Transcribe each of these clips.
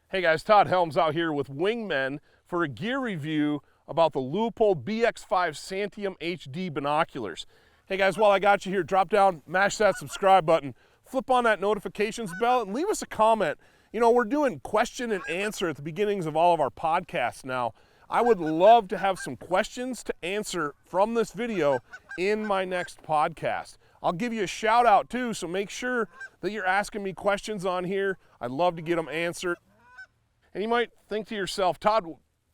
Hey guys, Todd Helms out here with Wingmen for a gear review about the Leupold BX5 Santiam HD binoculars. Hey guys, while I got you here, drop down, mash that subscribe button, flip on that notifications bell, and leave us a comment. You know, we're doing question and answer at the beginnings of all of our podcasts now. I would love to have some questions to answer from this video in my next podcast. I'll give you a shout out too, so make sure that you're asking me questions on here. I'd love to get them answered. And you might think to yourself, Todd,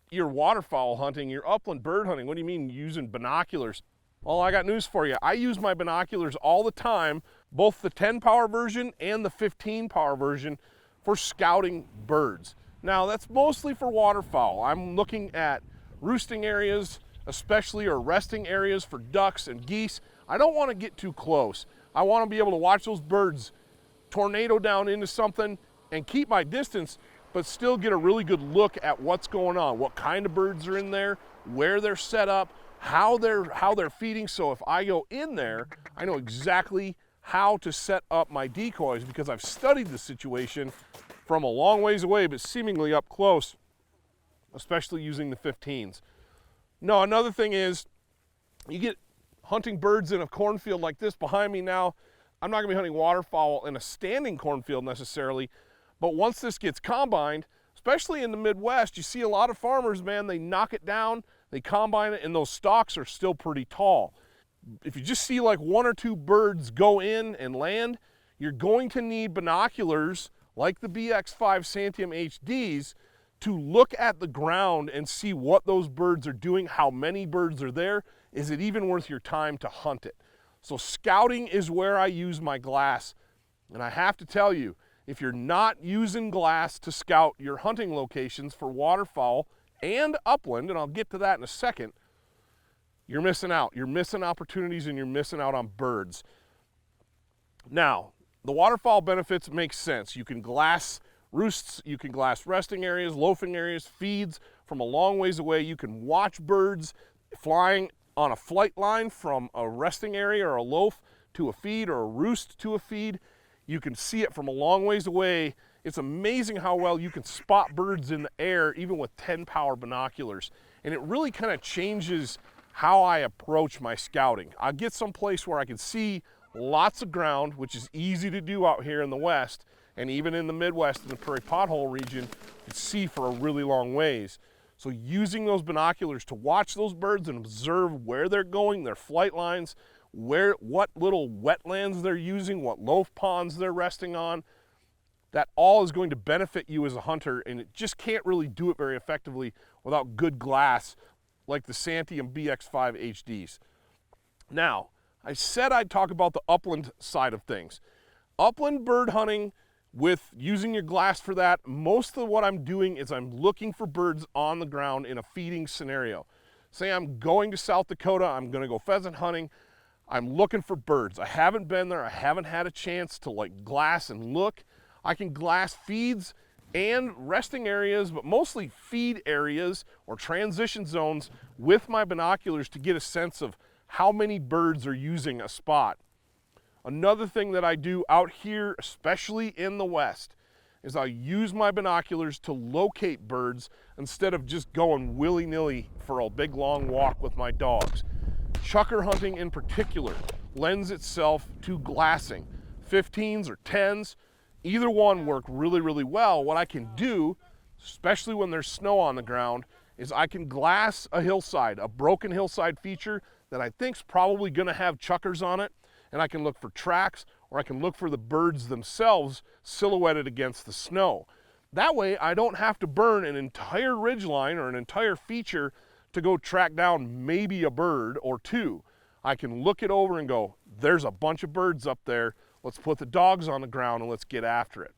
you're waterfowl hunting, you're upland bird hunting. What do you mean using binoculars? Well, I got news for you. I use my binoculars all the time, both the 10 power version and the 15 power version for scouting birds. Now, that's mostly for waterfowl. I'm looking at roosting areas, especially, or resting areas for ducks and geese. I don't want to get too close. I want to be able to watch those birds tornado down into something and keep my distance, but still get a really good look at what's going on, what kind of birds are in there, where they're set up, how they're feeding. So if I go in there, I know exactly how to set up my decoys because I've studied the situation from a long ways away, but seemingly up close, especially using the 15s. No, another thing is, you get hunting birds in a cornfield like this behind me now. I'm not gonna be hunting waterfowl in a standing cornfield necessarily, but once this gets combined, especially in the Midwest, you see a lot of farmers, man, they knock it down, they combine it, and those stalks are still pretty tall. If you just see like one or two birds go in and land, you're going to need binoculars like the BX5 Santiam HDs to look at the ground and see what those birds are doing, how many birds are there. Is it even worth your time to hunt it? So scouting is where I use my glass. And I have to tell you, if you're not using glass to scout your hunting locations for waterfowl and upland, and I'll get to that in a second, you're missing out. You're missing opportunities and you're missing out on birds. Now, the waterfowl benefits make sense. You can glass roosts, you can glass resting areas, loafing areas, feeds from a long ways away. You can watch birds flying on a flight line from a resting area or a loaf to a feed or a roost to a feed. You can see it from a long ways away. It's amazing how well you can spot birds in the air even with 10 power binoculars. And it really kind of changes how I approach my scouting. I get someplace where I can see lots of ground, which is easy to do out here in the West, and even in the Midwest in the prairie pothole region, you can see for a really long ways. So using those binoculars to watch those birds and observe where they're going, their flight lines, what little wetlands they're using, what loaf ponds they're resting on, that all is going to benefit you as a hunter, and it just can't really do it very effectively without good glass like the Santiam BX5 HDs. Now, I said I'd talk about the upland side of things. Upland bird hunting with using your glass for that, most of what I'm doing is I'm looking for birds on the ground in a feeding scenario. Say I'm going to South Dakota, I'm gonna go pheasant hunting, I'm looking for birds. I haven't been there, I haven't had a chance to like glass and look. I can glass feeds and resting areas, but mostly feed areas or transition zones with my binoculars to get a sense of how many birds are using a spot. Another thing that I do out here, especially in the West, is I use my binoculars to locate birds instead of just going willy-nilly for a big long walk with my dogs. Chukar hunting in particular lends itself to glassing. 15s or 10s, either one work really, really well. What I can do, especially when there's snow on the ground, is I can glass a hillside, a broken hillside feature that I think's probably gonna have chukars on it, and I can look for tracks, or I can look for the birds themselves silhouetted against the snow. That way, I don't have to burn an entire ridgeline or an entire feature to go track down maybe a bird or two. I can look it over and go, there's a bunch of birds up there, let's put the dogs on the ground and let's get after it.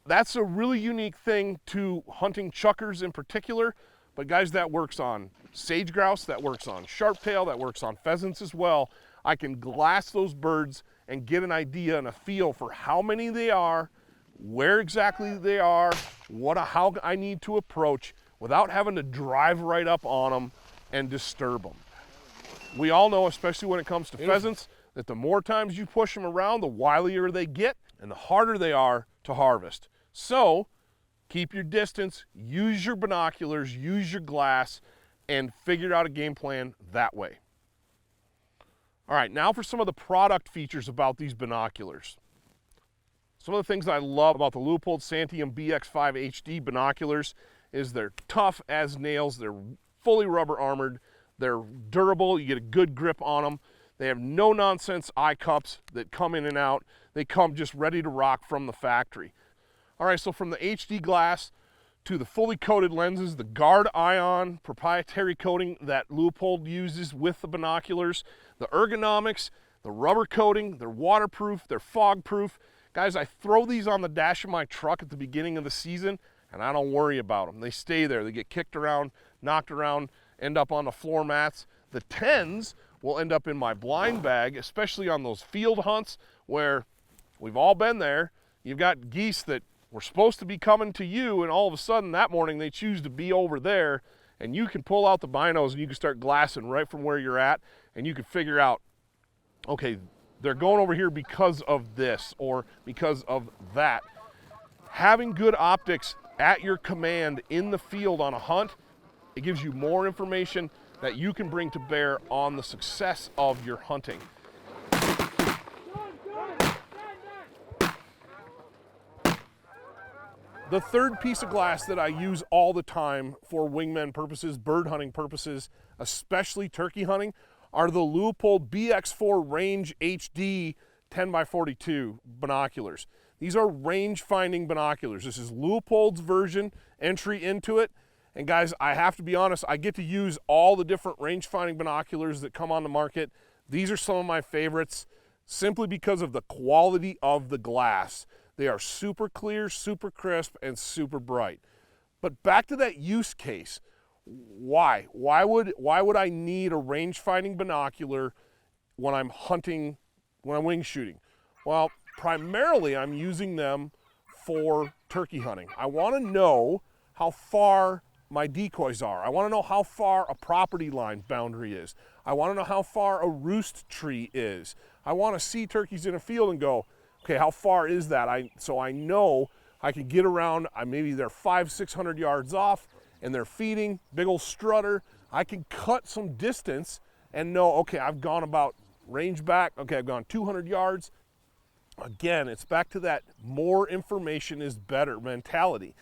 That's a really unique thing to hunting chukars in particular, but guys, that works on sage grouse, that works on sharptail, that works on pheasants as well. I can glass those birds and get an idea and a feel for how many they are, where exactly they are, how I need to approach without having to drive right up on them and disturb them. We all know, especially when it comes to pheasants, that the more times you push them around, the wilier they get and the harder they are to harvest. So keep your distance, use your binoculars, use your glass, and figure out a game plan that way. All right, now for some of the product features about these binoculars. Some of the things I love about the Leupold Santiam BX5 HD binoculars is they're tough as nails, they're fully rubber armored, they're durable, you get a good grip on them. They have no nonsense eye cups that come in and out. They come just ready to rock from the factory. All right, so from the HD glass to the fully coated lenses, the Guard Ion proprietary coating that Leupold uses with the binoculars, the ergonomics, the rubber coating, they're waterproof, they're fog proof. Guys, I throw these on the dash of my truck at the beginning of the season and I don't worry about them. They stay there, they get kicked around, knocked around, end up on the floor mats. The 10s will end up in my blind bag, especially on those field hunts where we've all been there. You've got geese that were supposed to be coming to you and all of a sudden that morning they choose to be over there, and you can pull out the binos and you can start glassing right from where you're at, and you can figure out, okay, they're going over here because of this or because of that. Having good optics at your command in the field on a hunt, it gives you more information that you can bring to bear on the success of your hunting. The third piece of glass that I use all the time for wingmen purposes, bird hunting purposes, especially turkey hunting, are the Leupold BX4 Range HD 10x42 binoculars. These are range-finding binoculars. This is Leupold's version, entry into it. And guys, I have to be honest, I get to use all the different range-finding binoculars that come on the market. These are some of my favorites simply because of the quality of the glass. They are super clear, super crisp, and super bright. But back to that use case. Why? Why would I need a range-finding binocular when I'm hunting, when I'm wing shooting? Well, primarily I'm using them for turkey hunting. I want to know how far my decoys are. I want to know how far a property line boundary is. I want to know how far a roost tree is. I want to see turkeys in a field and go, okay, how far is that? So I know I can get around, maybe they're 500-600 yards off and they're feeding, big old strutter. I can cut some distance and know, okay, I've gone about range back, okay, I've gone 200 yards. Again, it's back to that more information is better mentality.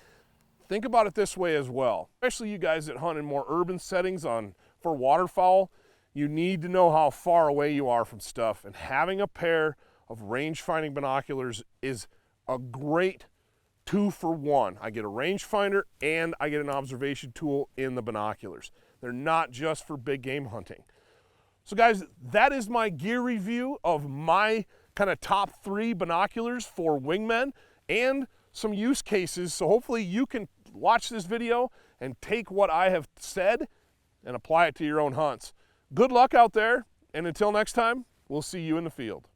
Think about it this way as well, especially you guys that hunt in more urban settings for waterfowl. You need to know how far away you are from stuff, and having a pair of range-finding binoculars is a great 2-for-1. I get a rangefinder and I get an observation tool in the binoculars. They're not just for big game hunting. So guys, that is my gear review of my kind of top 3 binoculars for wingmen and some use cases. So hopefully you can watch this video and take what I have said and apply it to your own hunts. Good luck out there, and until next time, we'll see you in the field.